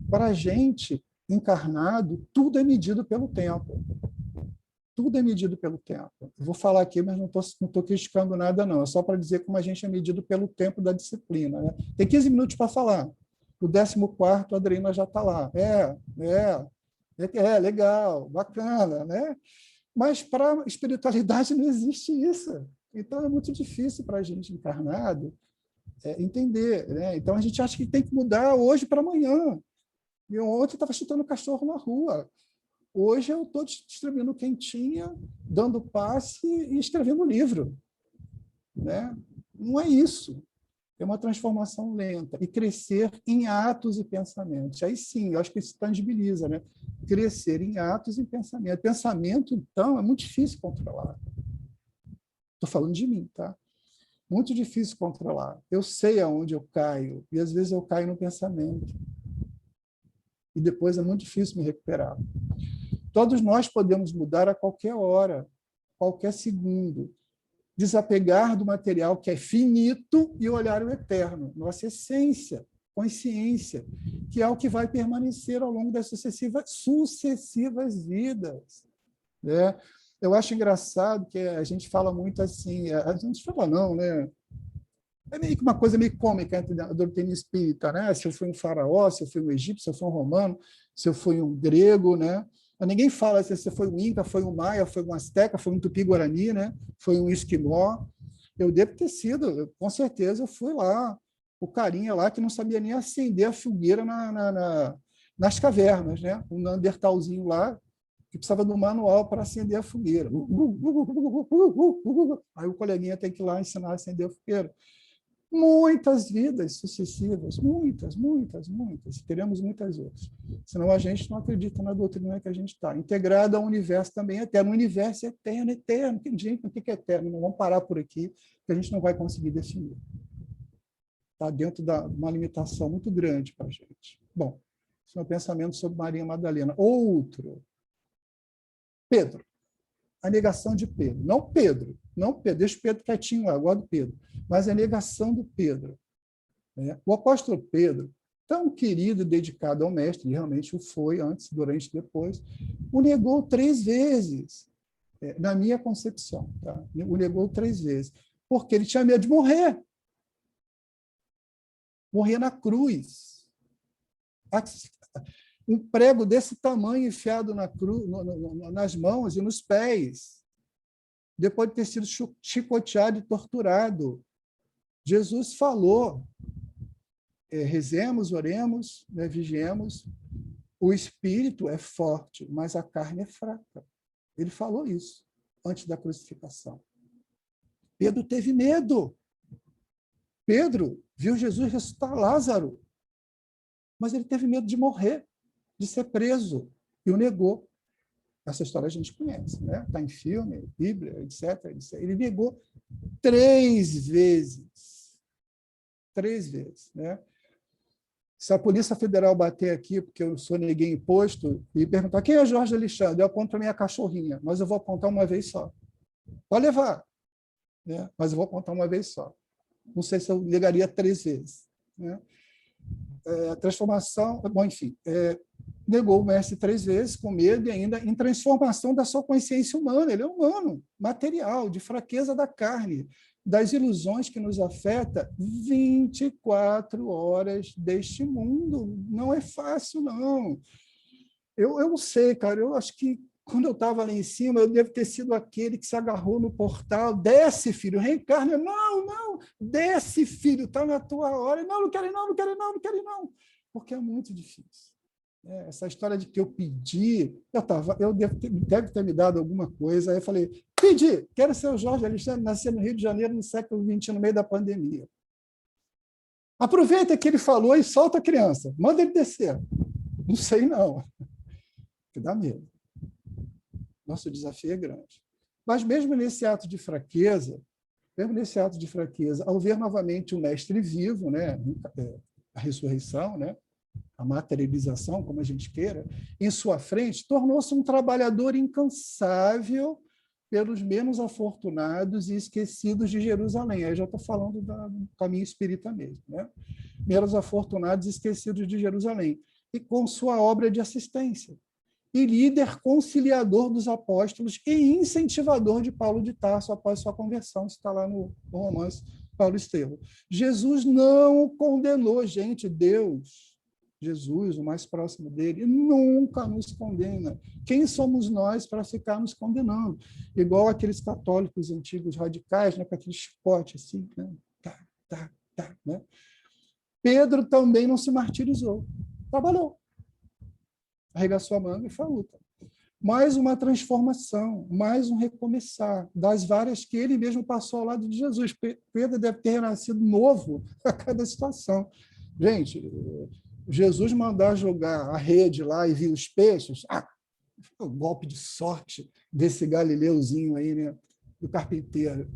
para a gente, encarnado, tudo é medido pelo tempo. Tudo é medido pelo tempo. Eu vou falar aqui, mas não estou criticando nada, não. É só para dizer como a gente é medido pelo tempo da disciplina, né? Tem 15 minutos para falar. O 14º, a Adriana já está lá. Legal, bacana, né? Mas para a espiritualidade não existe isso. Então, é muito difícil para a gente encarnado entender, né? Então, a gente acha que tem que mudar hoje para amanhã. E ontem estava chutando cachorro na rua. Hoje eu estou distribuindo quentinha, dando passe e escrevendo livro, né? Não é isso. É uma transformação lenta e crescer em atos e pensamentos. Aí sim, eu acho que isso tangibiliza, né? Crescer em atos e pensamento. Pensamento, então, é muito difícil controlar. Estou falando de mim, tá? Muito difícil controlar. Eu sei aonde eu caio e às vezes eu caio no pensamento. E depois é muito difícil me recuperar. Todos nós podemos mudar a qualquer hora, qualquer segundo. Desapegar do material que é finito e olhar o eterno, nossa essência, consciência, que é o que vai permanecer ao longo das sucessivas vidas, né? Eu acho engraçado que a gente fala muito assim, a gente fala não, né? É meio que uma coisa meio cômica entre a doutrina espírita, né? Se eu fui um faraó, se eu fui um egípcio, se eu fui um romano, se eu fui um grego, né? Mas ninguém fala se você foi um inca, foi um maia, foi um asteca, foi um tupi-guarani, né? Foi um esquimó. Eu devo ter sido, com certeza eu fui lá, o carinha lá que não sabia nem acender a fogueira nas cavernas, né? Um neandertalzinho lá que precisava do manual para acender a fogueira. Aí o coleguinha tem que ir lá ensinar a acender a fogueira. Muitas vidas sucessivas, muitas. Teremos muitas outras. Senão a gente não acredita na doutrina que a gente está. Integrada ao universo também eterno. O universo é eterno. Gente, o que é eterno? Não vamos parar por aqui, que a gente não vai conseguir definir. Está dentro de uma limitação muito grande para a gente. Bom, esse é o meu pensamento sobre Maria Madalena. Outro. Pedro. A negação de Pedro. Não Pedro, deixa o Pedro quietinho lá, igual do Pedro, mas a negação do Pedro. Né? O apóstolo Pedro, tão querido e dedicado ao mestre, e realmente o foi antes, durante e depois, o negou 3 vezes, na minha concepção. Tá? O negou 3 vezes, porque ele tinha medo de morrer. Morrer na cruz. Um prego desse tamanho enfiado nas mãos e nos pés, depois de ter sido chicoteado e torturado. Jesus falou, rezemos, oremos, né, vigiemos, o espírito é forte, mas a carne é fraca. Ele falou isso antes da crucificação. Pedro teve medo. Pedro viu Jesus ressuscitar Lázaro, mas ele teve medo de morrer, de ser preso, e o negou. Essa história a gente conhece, né? Está em filme, Bíblia, etc. Ele negou 3 vezes. 3 vezes, né? Se a Polícia Federal bater aqui, porque eu soneguei imposto, e perguntar quem é Jorge Alexandre, eu aponto para minha cachorrinha, mas eu vou apontar uma vez só. Pode levar, né? Mas eu vou apontar uma vez só. Não sei se eu negaria 3 vezes, né? A transformação, bom, enfim, negou o mestre 3 vezes, com medo e ainda em transformação da sua consciência humana. Ele é humano, material, de fraqueza da carne, das ilusões que nos afeta 24 horas deste mundo. Não é fácil, não. Eu não sei, cara, eu acho que quando eu estava lá em cima, eu devo ter sido aquele que se agarrou no portal. Desce, filho, reencarna. Não, desce, filho, está na tua hora. Não quero não. Porque é muito difícil. Essa história de que eu pedi, deve ter me dado alguma coisa. Aí eu falei, pedi, quero ser o Jorge Alexandre, nascer no Rio de Janeiro no século XX, no meio da pandemia. Aproveita que ele falou e solta a criança, manda ele descer. Não sei, não. Que dá medo. Nosso desafio é grande. Mas mesmo nesse ato de fraqueza, ao ver novamente o Mestre vivo, né, a ressurreição, né, a materialização, como a gente queira, em sua frente, tornou-se um trabalhador incansável pelos menos afortunados e esquecidos de Jerusalém. Aí já estou falando do caminho espírita mesmo, né? Menos afortunados e esquecidos de Jerusalém. E com sua obra de assistência. E líder conciliador dos apóstolos e incentivador de Paulo de Tarso após sua conversão. Isso está lá no romance Paulo Estevam. Jesus não o condenou, gente. Deus, Jesus, o mais próximo dele, nunca nos condena. Quem somos nós para ficar nos condenando? Igual aqueles católicos antigos radicais, né, com aquele chicote assim, né? Né? Pedro também não se martirizou. Trabalhou. Arregaçou a manga e foi a luta. Mais uma transformação, mais um recomeçar, das várias que ele mesmo passou ao lado de Jesus. Pedro deve ter renascido novo a cada situação. Gente, Jesus mandar jogar a rede lá e vir os peixes, o golpe de sorte desse galileuzinho aí, né, do carpinteiro.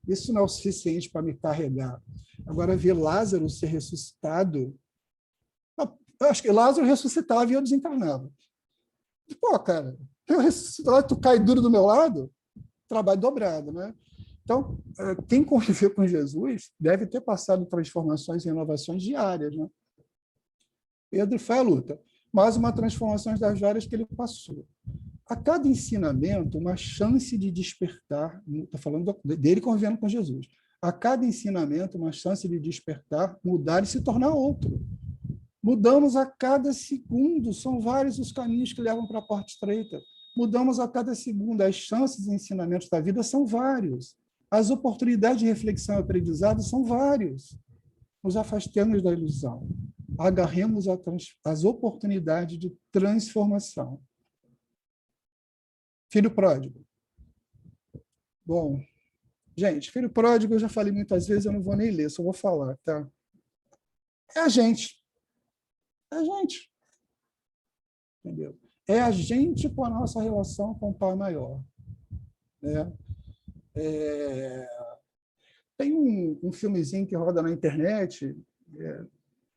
Isso não é o suficiente para me carregar. Agora, ver Lázaro ser ressuscitado, eu acho que Lázaro ressuscitava e eu desencarnava. Pô, cara, eu ressuscitava, tu cai duro do meu lado, trabalho dobrado, né? Então, quem conviveu com Jesus deve ter passado transformações e renovações diárias, né? Pedro foi à luta, mas uma transformação das várias que ele passou. A cada ensinamento, uma chance de despertar, estou falando dele convivendo com Jesus, a cada ensinamento, uma chance de despertar, mudar e se tornar outro. Mudamos a cada segundo, são vários os caminhos que levam para a porta estreita. Mudamos a cada segundo, as chances e ensinamentos da vida são vários. As oportunidades de reflexão e aprendizado são vários. Nos afastemos da ilusão. Agarremos as oportunidades de transformação. Filho pródigo. Bom, gente, filho pródigo eu já falei muitas vezes, eu não vou nem ler, só vou falar, tá? É a gente. É a gente. Entendeu? É a gente com a nossa relação com o Pai Maior. Né? Tem um filmezinho que roda na internet,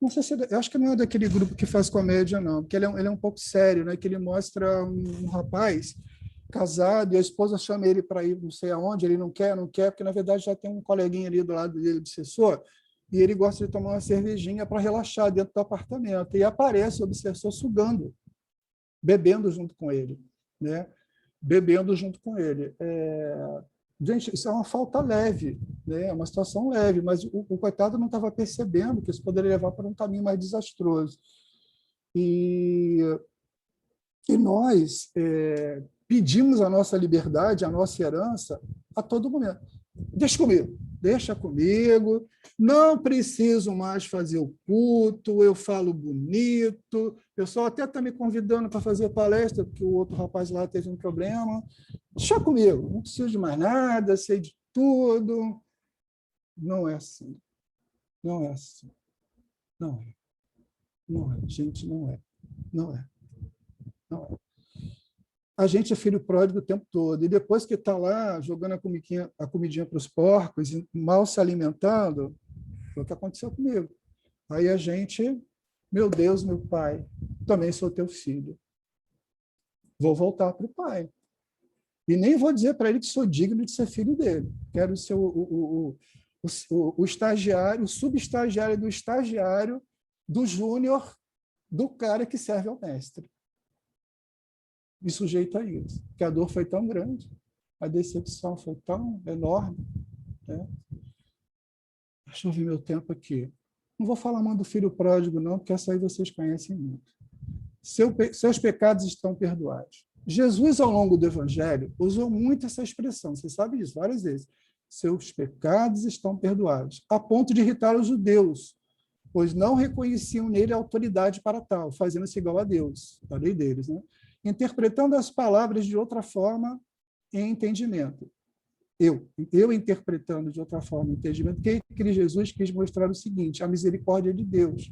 não sei se eu acho que não é daquele grupo que faz comédia, não, porque ele é um pouco sério, né? Que ele mostra um rapaz casado e a esposa chama ele para ir não sei aonde, ele não quer, porque na verdade já tem um coleguinha ali do lado dele, obsessor, e ele gosta de tomar uma cervejinha para relaxar dentro do apartamento. E aparece o obsessor sugando, bebendo junto com ele. Né? Bebendo junto com ele. Gente, isso é uma falta leve, né? É uma situação leve, mas o coitado não estava percebendo que isso poderia levar para um caminho mais desastroso. E nós pedimos a nossa liberdade, a nossa herança, a todo momento. Deixa comigo, não preciso mais fazer o culto, eu falo bonito, o pessoal até está me convidando para fazer palestra, porque o outro rapaz lá teve um problema. Deixa comigo, não preciso de mais nada, sei de tudo. Não é assim. Não é assim. Não é. Não é, gente, não é. Não é. Não é. A gente é filho pródigo o tempo todo. E depois que está lá jogando a comidinha para os porcos, mal se alimentando, foi o que aconteceu comigo. Aí a gente, meu Deus, meu pai, também sou teu filho. Vou voltar para o pai. E nem vou dizer para ele que sou digno de ser filho dele. Quero ser o estagiário, o subestagiário do estagiário, do júnior, do cara que serve ao mestre. Me sujeito a isso, porque a dor foi tão grande, a decepção foi tão enorme. Né? Deixa eu ver meu tempo aqui. Não vou falar muito do filho pródigo, não, porque essa aí vocês conhecem muito. Seus pecados estão perdoados. Jesus, ao longo do Evangelho, usou muito essa expressão, vocês sabem disso várias vezes. Seus pecados estão perdoados, a ponto de irritar os judeus, pois não reconheciam nele autoridade para tal, fazendo-se igual a Deus, a lei deles, né? Interpretando as palavras de outra forma em entendimento. Eu interpretando de outra forma em entendimento, que Jesus quis mostrar o seguinte: a misericórdia de Deus.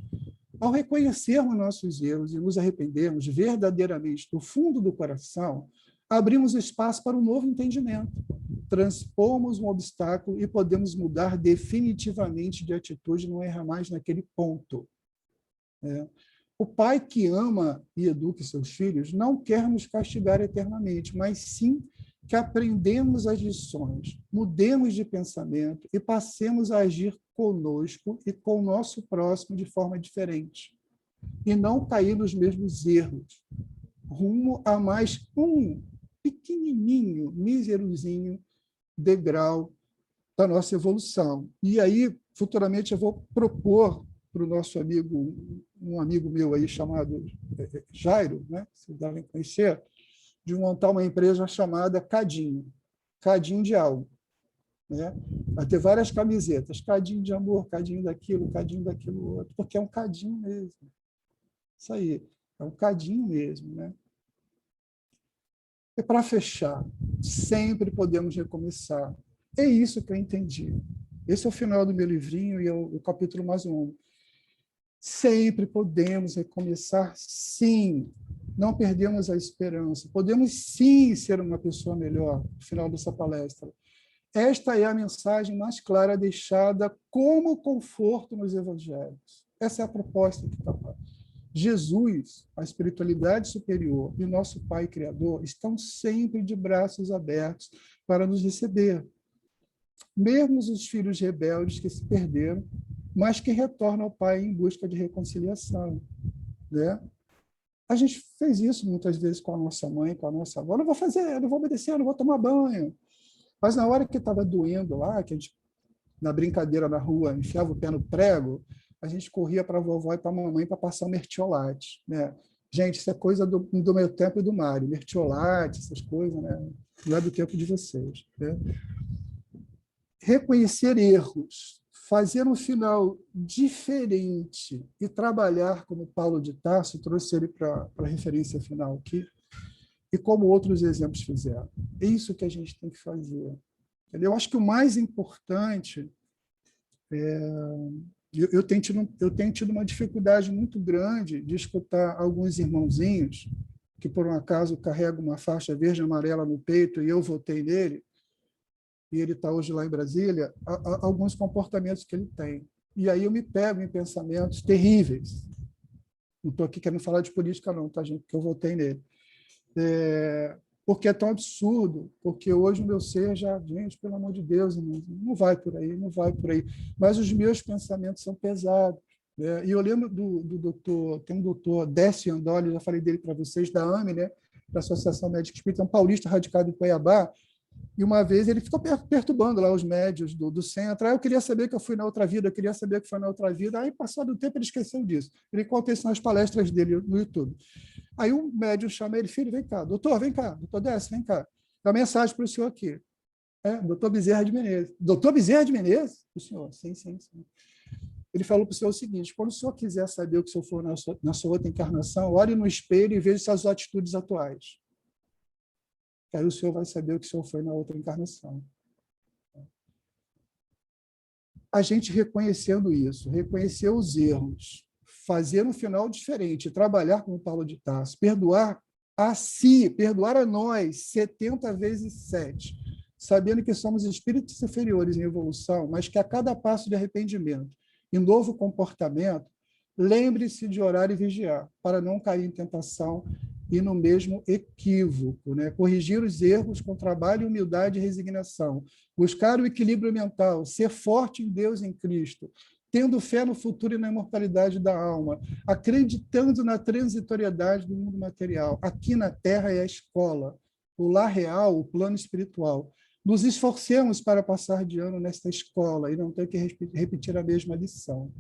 Ao reconhecermos nossos erros e nos arrependermos verdadeiramente do fundo do coração, abrimos espaço para um novo entendimento, transpomos um obstáculo e podemos mudar definitivamente de atitude, não errar mais naquele ponto. O pai que ama e educa seus filhos não quer nos castigar eternamente, mas sim que aprendemos as lições, mudemos de pensamento e passemos a agir conosco e com o nosso próximo de forma diferente, e não cair nos mesmos erros, rumo a mais um pequenininho, míserozinho degrau da nossa evolução. E aí, futuramente, eu vou propor para o nosso amigo, um amigo meu aí chamado Jairo, né? Vocês devem conhecer, de montar uma empresa chamada Cadinho, Cadinho de algo. Né? Vai ter várias camisetas, cadinho de amor, cadinho daquilo outro, porque é um cadinho mesmo. Isso aí, é um cadinho mesmo. Né? E para fechar, sempre podemos recomeçar. É isso que eu entendi. Esse é o final do meu livrinho e é o capítulo mais um. Sempre podemos recomeçar, sim. Não perdemos a esperança. Podemos, sim, ser uma pessoa melhor no final dessa palestra. Esta é a mensagem mais clara deixada como conforto nos evangelhos. Essa é a proposta que está lá. Jesus, a espiritualidade superior e o nosso Pai Criador estão sempre de braços abertos para nos receber. Mesmo os filhos rebeldes que se perderam, mas que retornam ao Pai em busca de reconciliação. Né? A gente fez isso muitas vezes com a nossa mãe, com a nossa avó. Não vou fazer, não vou obedecer, não vou tomar banho. Mas na hora que estava doendo lá, que a gente, na brincadeira na rua, enfiava o pé no prego, a gente corria para a vovó e para a mamãe para passar o mertiolate. Né? Gente, isso é coisa do meu tempo e do Mário. Mertiolate, essas coisas, né? Não é do tempo de vocês. Né? Reconhecer erros, fazer um final diferente e trabalhar, como Paulo de Tarso, trouxe ele para a referência final aqui, e como outros exemplos fizeram. É isso que a gente tem que fazer. Eu acho que o mais importante eu tenho tido uma dificuldade muito grande de escutar alguns irmãozinhos que, por um acaso, carregam uma faixa verde e amarela no peito e eu votei nele, e ele está hoje lá em Brasília, alguns comportamentos que ele tem. E aí eu me pego em pensamentos terríveis. Não estou aqui querendo falar de política não, tá, gente? Porque eu votei nele. Porque é tão absurdo, porque hoje o meu ser já, gente, pelo amor de Deus, não vai por aí, não vai por aí. Mas os meus pensamentos são pesados. Né? E eu lembro do doutor, tem um doutor, Décio Andoli, já falei dele para vocês, da AME, né? Da Associação Médica Espírita, um paulista radicado em Cuiabá, e uma vez ele ficou perturbando lá os médios do centro. Eu queria saber que eu fui na outra vida, eu queria saber que foi na outra vida. Aí, passado o tempo, ele esqueceu disso. Ele conta isso nas palestras dele no YouTube. Aí um médium chama ele, filho, vem cá, doutor Décio, vem cá. Dá uma mensagem para o senhor aqui. Doutor Bezerra de Menezes. Doutor Bezerra de Menezes? O senhor, sim. Ele falou para o senhor o seguinte: quando o senhor quiser saber o que o senhor for na sua outra encarnação, olhe no espelho e veja suas atitudes atuais. Aí o senhor vai saber o que o senhor foi na outra encarnação. A gente reconhecendo isso, reconhecer os erros, fazer um final diferente, trabalhar com o Paulo de Tarso, perdoar a si, perdoar a nós 70 vezes 7, sabendo que somos espíritos inferiores em evolução, mas que a cada passo de arrependimento e novo comportamento, lembre-se de orar e vigiar, para não cair em tentação e no mesmo equívoco. Né? Corrigir os erros com trabalho, humildade e resignação. Buscar o equilíbrio mental, ser forte em Deus e em Cristo, tendo fé no futuro e na imortalidade da alma, acreditando na transitoriedade do mundo material. Aqui na Terra é a escola, o lar real, o plano espiritual. Nos esforcemos para passar de ano nesta escola e não ter que repetir a mesma lição.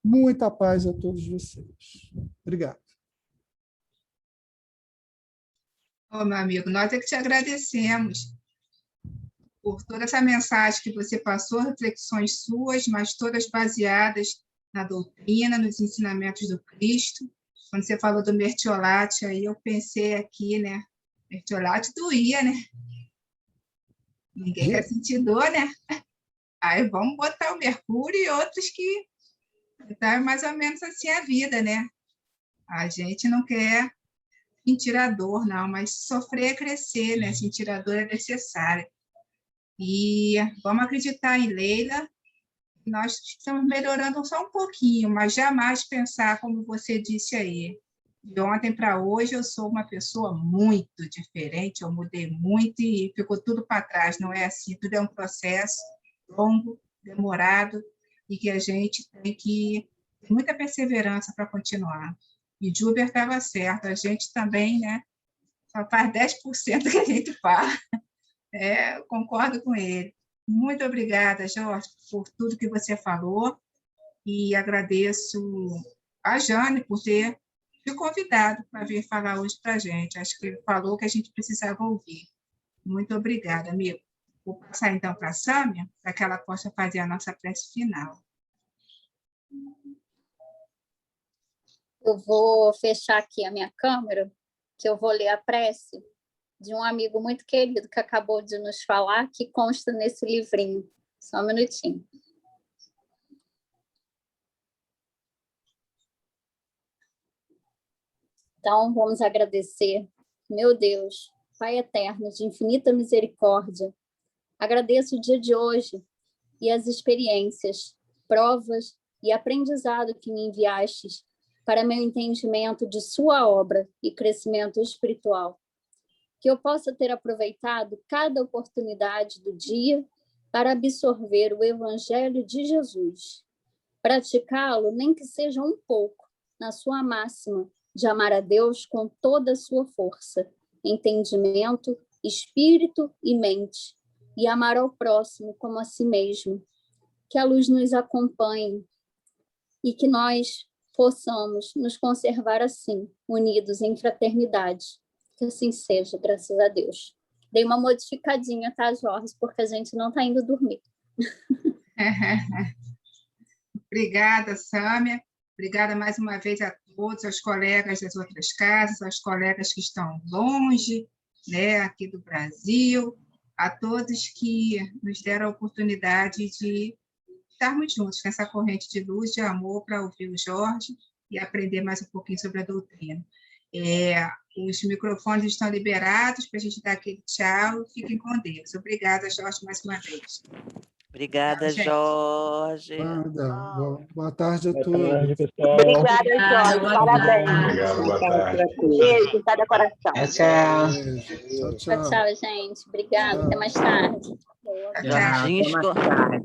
Muita paz a todos vocês. Obrigado. Meu amigo, nós é que te agradecemos por toda essa mensagem que você passou, reflexões suas, mas todas baseadas na doutrina, nos ensinamentos do Cristo. Quando você falou do mertiolate, aí eu pensei aqui, né? Mertiolate doía, né? Ninguém quer sentir dor, né? Aí vamos botar o mercúrio e outros que... Então, é mais ou menos assim a vida, né? A gente não quer sentir a dor, não, mas sofrer é crescer, né? Sentir a dor é necessário. E vamos acreditar em Leila. Nós estamos melhorando só um pouquinho, mas jamais pensar, como você disse aí, de ontem para hoje eu sou uma pessoa muito diferente, eu mudei muito e ficou tudo para trás, não é assim, tudo é um processo longo, demorado, e que a gente tem que ter muita perseverança para continuar. E Juber estava certo, a gente também, né, só faz 10% que a gente faz. Eu concordo com ele. Muito obrigada, Jorge, por tudo que você falou, e agradeço a Jane por ter me convidado para vir falar hoje para a gente. Acho que ele falou que a gente precisava ouvir. Muito obrigada, amigo. Vou passar, então, para a Sâmia, para que ela possa fazer a nossa prece final. Eu vou fechar aqui a minha câmera, que eu vou ler a prece de um amigo muito querido que acabou de nos falar, que consta nesse livrinho. Só um minutinho. Então, vamos agradecer. Meu Deus, Pai eterno, de infinita misericórdia, agradeço o dia de hoje e as experiências, provas e aprendizado que me enviastes para meu entendimento de sua obra e crescimento espiritual. Que eu possa ter aproveitado cada oportunidade do dia para absorver o Evangelho de Jesus, praticá-lo, nem que seja um pouco, na sua máxima de amar a Deus com toda a sua força, entendimento, espírito e mente, e amar ao próximo como a si mesmo. Que a luz nos acompanhe e que nós possamos nos conservar assim, unidos em fraternidade. Que assim seja, graças a Deus. Dei uma modificadinha, tá, Jorge? Porque a gente não está indo dormir. Obrigada, Sâmia. Obrigada mais uma vez a todos, aos colegas das outras casas, aos colegas que estão longe, né, aqui do Brasil, a todos que nos deram a oportunidade de estarmos juntos nessa corrente de luz, de amor, para ouvir o Jorge e aprender mais um pouquinho sobre a doutrina. Os microfones estão liberados para a gente dar aquele tchau. Fiquem com Deus. Obrigada, Jorge, mais uma vez. Obrigada, Jorge. Boa tarde a todos. Boa tarde, pessoal. Obrigada, Jorge. Parabéns. Obrigado, boa tarde. Beijo em cada coração. Tchau, tchau. Tchau, gente. Obrigada. Até mais tarde. Tchau. Jorginho,